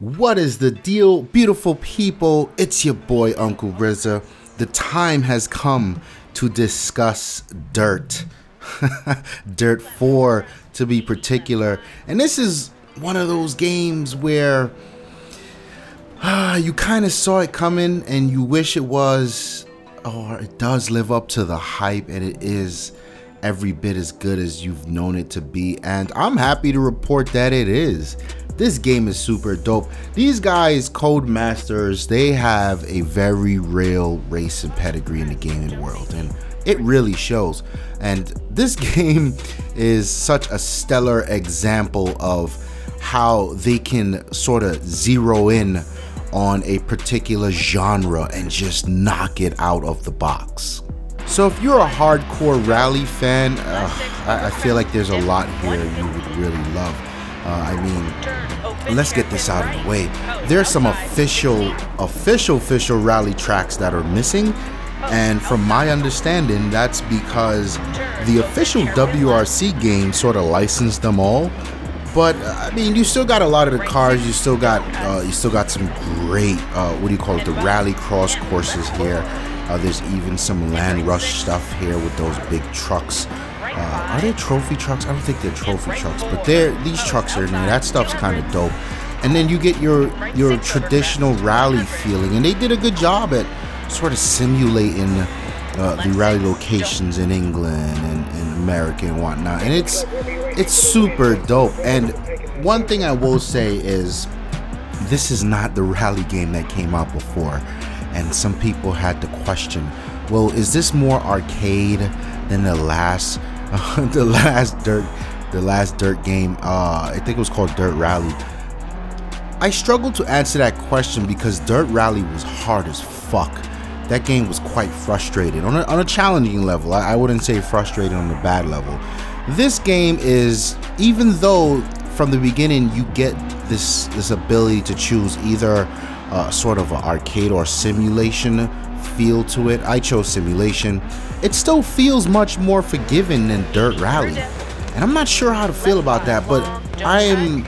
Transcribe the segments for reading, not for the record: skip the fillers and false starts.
What is the deal, beautiful people? It's your boy Uncle RZA. The time has come to discuss Dirt. Dirt 4 to be particular. And this is one of those games where you kind of saw it coming and you wish it was, or it does live up to the hype, and it is every bit as good as you've known it to be. And I'm happy to report that it is. This game is super dope. These guys, Codemasters, they have a very real race and pedigree in the gaming world, and it really shows. And this game is such a stellar example of how they can sort of zero in on a particular genre and just knock it out of the box. So if you're a hardcore rally fan, I feel like there's a lot here you would really love. Let's get this out of the way. There's some official rally tracks that are missing, and from my understanding, that's because the official WRC game sort of licensed them all. But I mean, you still got a lot of the cars. You still got some great the rally cross courses here. There's even some land rush stuff here with those big trucks. Are they trophy trucks? I don't think they're trophy trucks, but these trucks are in there. That stuff's kind of dope. And then you get your traditional rally feeling, and they did a good job at sort of simulating the rally locations in England and America and whatnot. And it's super dope. And one thing I will say is this is not the rally game that came out before. And some people had to question, well, is this more arcade than the last Dirt game? I think it was called Dirt Rally. I struggled to answer that question because Dirt Rally was hard as fuck. That game was quite frustrating on a challenging level. I wouldn't say frustrating on the bad level. This game is, even though from the beginning you get this ability to choose either sort of an arcade or simulation feel to it. I chose simulation. It still feels much more forgiving than Dirt Rally, and I'm not sure how to feel about that, but I am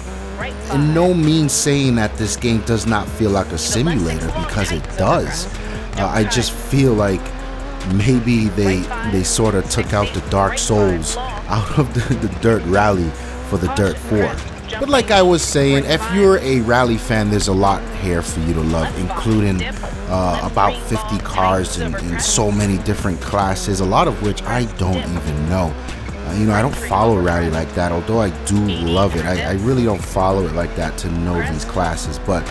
in no means saying that this game does not feel like a simulator, because it does. I just feel like maybe they sort of took out the Dark Souls out of the Dirt Rally for the Dirt 4. But like I was saying, if you're a rally fan, there's a lot here for you to love, including about 50 cars in so many different classes, a lot of which I don't even know. I don't follow rally like that, although I do love it. I really don't follow it like that to know these classes, but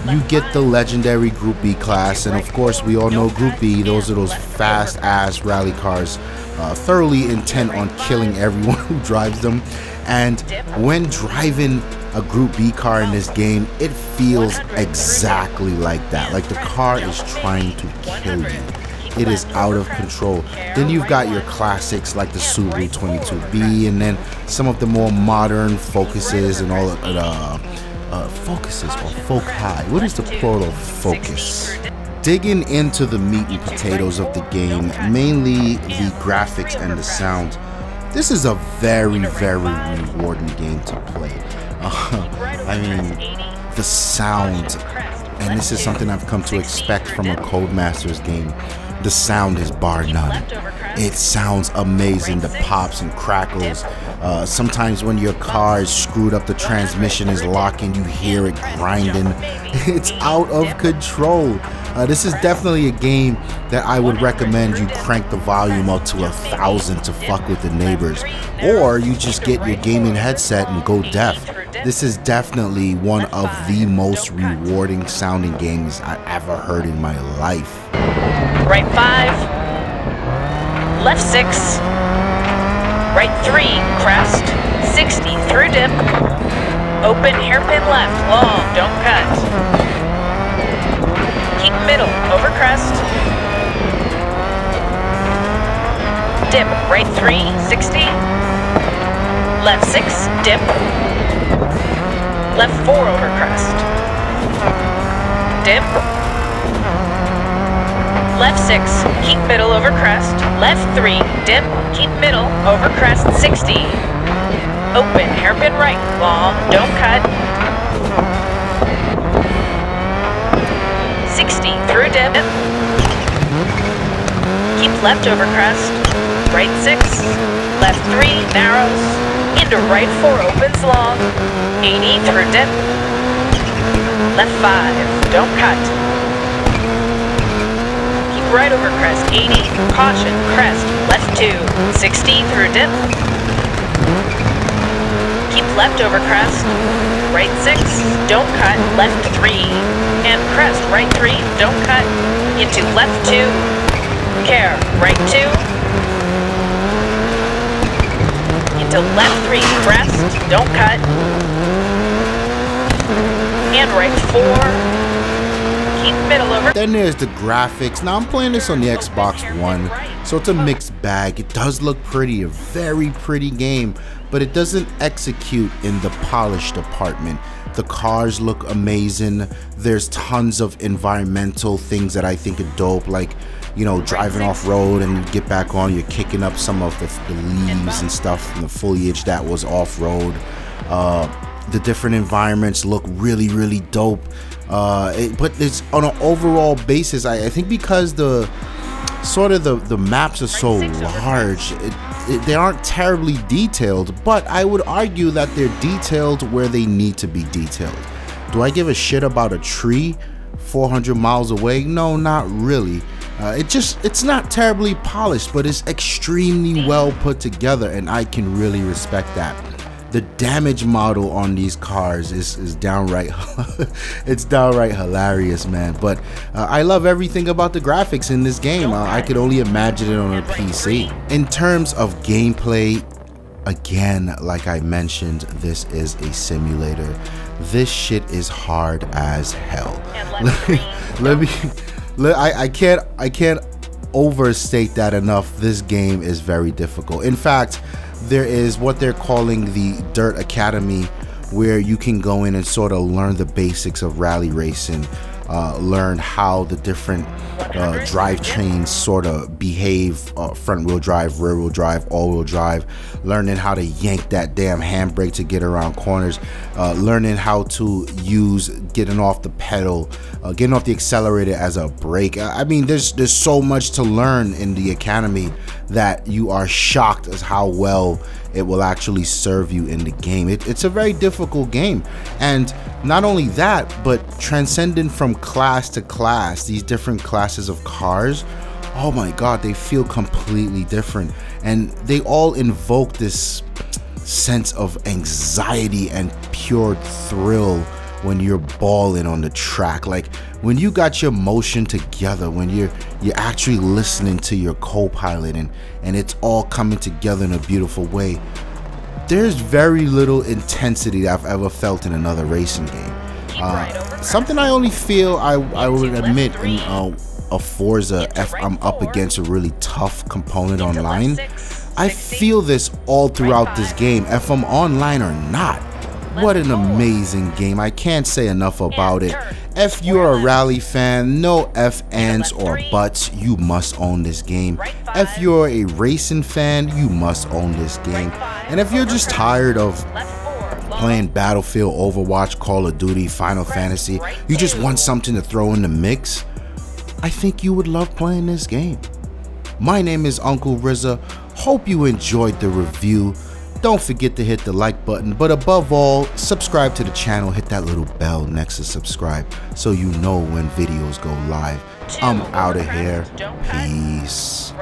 you get the legendary Group B class, and of course we all know Group B, those are those fast-ass rally cars, thoroughly intent on killing everyone who drives them. And when driving a Group B car in this game, it feels exactly like that. Like the car is trying to kill you. It is out of control. Then you've got your classics like the Subaru 22B, and then some of the more modern Focuses and all Focuses or Foci. What is the plural of Focus? Digging into the meat and potatoes of the game, mainly the graphics and the sound. This is a very, very rewarding game to play. The sound, and this is something I've come to expect from a Codemasters game. The sound is bar none. It sounds amazing, the pops and crackles. Sometimes when your car is screwed up, the transmission is locking, you hear it grinding. It's out of control. This is definitely a game that I would recommend you crank the volume up to 1,000 to fuck with the neighbors, or you just get your gaming headset and go deaf. This is definitely one of the most rewarding sounding games I've ever heard in my life. Right 5, left 6, right 3, crest, 60 through dip, open hairpin left, long, don't cut. Keep middle, over crest. Dip, right 3, 60. Left 6, dip. Left 4, over crest. Dip. Left 6, keep middle, over crest. Left 3, dip, keep middle, over crest, 60. Open, hairpin right, long, don't cut. dip. Keep left over crest. Right 6. Left 3, narrows. Into right 4, opens long. 80 through dip. Left 5, don't cut. Keep right over crest. 80, caution, crest. Left 2, 60 through dip. Keep left over crest. Right 6, don't cut. Left 3, and crest. Right 3, don't cut. Into left 2. Care, right 2. Into left 3, crest, don't cut. And right 4. Keep middle over. Then there's the graphics. Now I'm playing this on the Xbox One, so it's a mixed bag. It does look pretty, a very pretty game, but it doesn't execute in the polish department. The cars look amazing. There's tons of environmental things that I think are dope, like, you know, driving off-road and you get back on, you're kicking up some of the leaves and stuff and the foliage that was off-road. The different environments look really, really dope. But it's on an overall basis, I think because the maps are so large, they aren't terribly detailed, but I would argue that they're detailed where they need to be detailed. Do I give a shit about a tree 400 miles away? No, not really. It's not terribly polished, but it's extremely well put together, and I can really respect that. The damage model on these cars is downright it's downright hilarious, man. But I love everything about the graphics in this game. I could only imagine it on a PC. In terms of gameplay, again, like I mentioned, this is a simulator. This shit is hard as hell. I can't overstate that enough. This game is very difficult. In fact, there is what they're calling the Dirt Academy, where you can go in and sort of learn the basics of rally racing, learn how the different drivetrains sort of behave, front wheel drive, rear wheel drive, all wheel drive, learning how to yank that damn handbrake to get around corners, learning how to use getting off the pedal, getting off the accelerator as a brake. I mean, there's so much to learn in the academy that you are shocked as how well it will actually serve you in the game. It's a very difficult game, and not only that, but transcending from class to class, these different classes of cars, oh my god, they feel completely different, and they all invoke this sense of anxiety and pure thrill when you're balling on the track. Like when you got your motion together, when you're actually listening to your co-pilot and it's all coming together in a beautiful way. There's very little intensity that I've ever felt in another racing game. Something I only feel I would admit in a Forza, if I'm up against a really tough component online. I feel this all throughout this game, if I'm online or not. What an amazing game. I can't say enough about it. If you're a rally fan, no F, ands, or buts, you must own this game. If you're a racing fan, you must own this game. And if you're just tired of playing Battlefield, Overwatch, Call of Duty, Final Fantasy, you just want something to throw in the mix, I think you would love playing this game. My name is Uncle Rizza. Hope you enjoyed the review. Don't forget to hit the like button, but above all, subscribe to the channel, hit that little bell next to subscribe so you know when videos go live. I'm out of here. Peace.